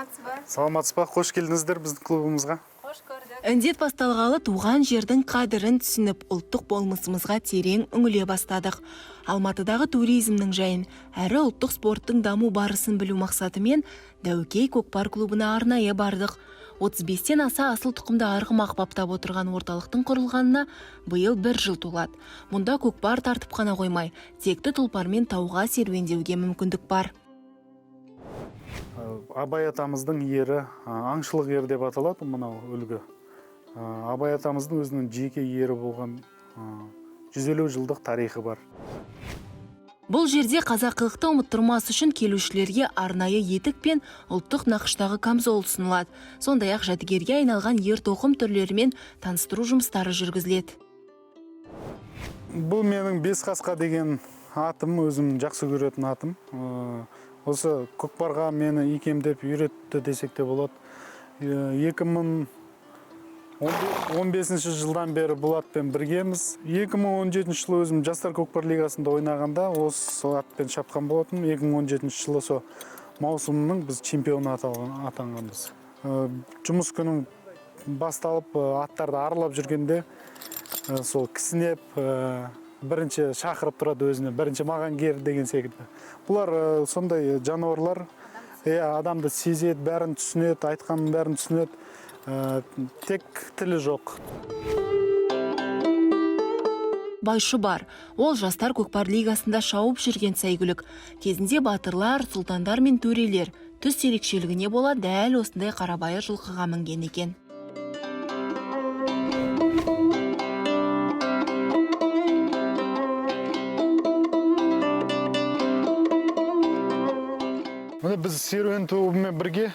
саламатсыз ба? Саламатсыз ба? Қош келдіңіздер біздің клубымызға. Қош көрдік. Індет басталғалы туған жердің қадірін түсініп, ұлттық болмысымызға терең үңіле бастадық. Алматыдағы туризмнің жайын, әрі ұлттық спорттың даму барысын білу мақсатымен Дәукей көкпар клубына арнайы бардық. 35-тен аса асыл тұқымды арғымақ баптап отырған орталықтың құрылғанына биыл 1 жыл толады. Мұнда көкпар тартып қана қоймай, текті тұлпармен тауға серуендеуге мүмкіндік бар. Абай атамыздың ері, аңшылық ері деп аталады мынау үлгі. Абай атамыздың өзінің жеке ері болған 150 жылдық тарихы бар. Бұл жерде қазақылықты ұмыттырмас үшін келушілерге арнайы етік пен ұлттық нақыштағы камзол ұсынылады. Сондай-ақ жәдігерге айналған ер-тоқым түрлерімен таныстыру жұмыстары жүргізіледі. Бұл менің Бесқасқа деген атым, өзім жақсы көретін атым. Осы көкпарға мені икемдеп үйретті десек те болады. 2015 жылдан бері бұл атпен біргеміз. 2017 жылы өзім жастар көкпар лигасында ойнағанда осы атпен шапқан болатын. 2017 жылы со маусымның біз чемпионы атанғанбыз. Жұмыс күнің басталып аттарды аралап жүргенде сол кісінеп бірінші шақырып тұрады өзіне, бірінші маған кер деген секілді. Бұлар сондай жануарлар, адамды сезеді, бәрін түсінеді, айтқанын бәрін түсінеді, тек тілі жоқ. Байшы бар. Ол жастар көкпар лигасында шауып жүрген сәйгүлік. Кезінде батырлар, сұлтандар мен төрелер түс ерекшелігіне бола дәл осындай қарабайыр жылқыға мінген екен. Біз серуен тобымен бірге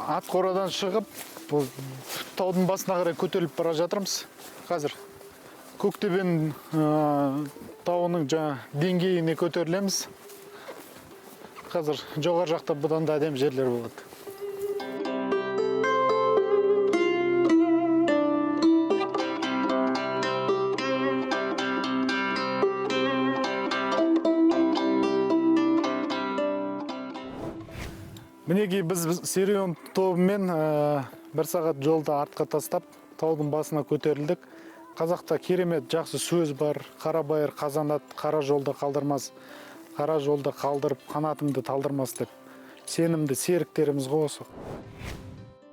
ат қорадан шығып, таудың басына қарай көтеріліп бара жатырмыз. Қазір Көктөбенің тауының деңгейіне көтерілеміз. Қазір жоғары жақта бұдан да әдемі жерлер болады. Мінеки біз серуен тобымен бір сағат жолды артқа тастап, таудың басына көтерілдік. Қазақта керемет жақсы сөз бар. Қарабайыр қазанат, қара жолда қалдырмас. Қара жолда қалдырып, қанатыңды талдырмас деп. Сенімді серіктеріміз осы.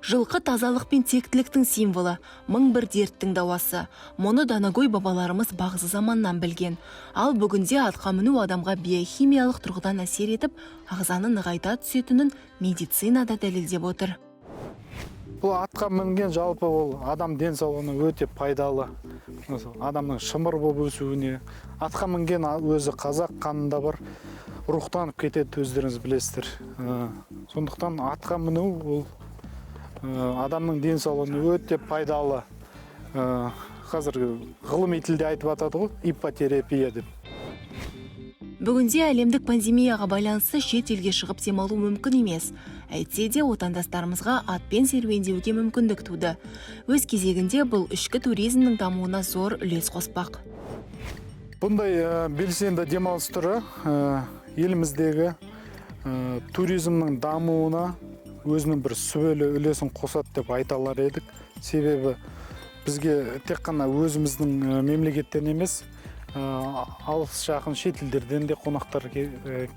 Жылқы тазалық пен тектіліктің символы, мың бір дерттің дауасы. Мұны данагөй бабаларымыз бағзы заманнан білген. Ал бүгінде атқа міну адамға биохимиялық тұрғыдан әсер етіп, ағзаны нығайта түсетінін медицинада дәлелдеп отыр. Бұл атқа мінген жалпы ол адам денсаулығына өте пайдалы. Адамның шымыр болып өсуіне. Атқа мінген өзі қазақ қанында бар, рухтанып кетеді, өздеріңіз білесіздер. Сондықтан атқа міну ол адамның денсаулығына өте пайдалы. Қазір ғылыми тілде айтып атады ғой, иппотерапия деп. Бүгінде әлемдік пандемияға байланысты шет елге шығып демалу мүмкін емес. Әйтсе де отандастарымызға атпен серуендеуге мүмкіндік туды. Өз кезегінде бұл ішкі туризмнің дамуына зор үлес қоспақ. Бұндай белсенді демалыс түрі еліміздегі туризмнің дамуына өзінің бір сүбелі үлесін қосады деп айта алар едік. Себебі бізге тек қана өзіміздің мемлекеттен емес, алыс жақын шет елдерден де қонақтар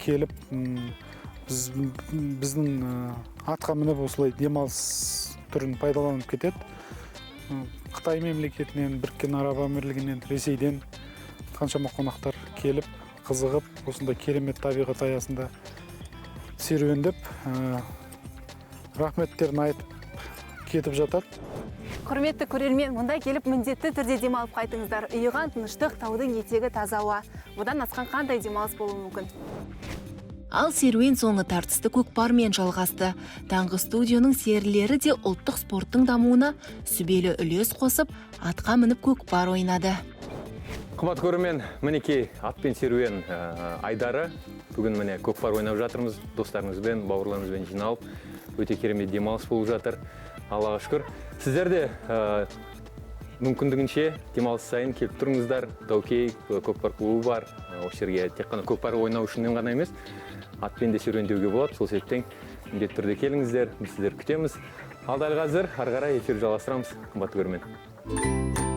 келіп, біздің атқа мініп осылай демалыс түрін пайдаланып кетеді. Қытай мемлекетінен, Біріккен Араб Әмірлігінен, Ресейден қаншама қонақтар келіп, қызығып, осындай керемет табиғат аясында серуендеп, рахметтерін айтып кетіп жатады. Құрметті көрермен, мұнда келіп міндетті түрде демалып қайтыңыздар. Үйіған тыныштық, таудың етегі таза ауа. Бұдан асқан қандай демалыс болуы мүмкін? Ал серуен соңы тартысты көкпармен жалғасты. Таңғы студияның серілері де ұлттық спорттың дамуына сүбелі үлес қосып, атқа мініп көкпар ойнады. Қымбат көрермен, мінекей атпен серуен айдары. Бүгін міне көкпар ойнап жатырмыз, достарыңызбен, бауырларыңызбен жиналып. Өте керемет демалыс болып жатыр. Аллаға шүкір. Сіздер де мүмкіндігінше демалыс сайын келіп тұрыңыздар. Даукей көкпар клубы бар. Осы жерге тек қана көкпар ойнау үшін ғана емес, атпен де серуендеуге болады. Сол себептен міндетті түрде келіңіздер, біз сіздерді күтеміз. Ал дәл қазір ары қарай эфир жалғастырамыз, қымбатты көрермен.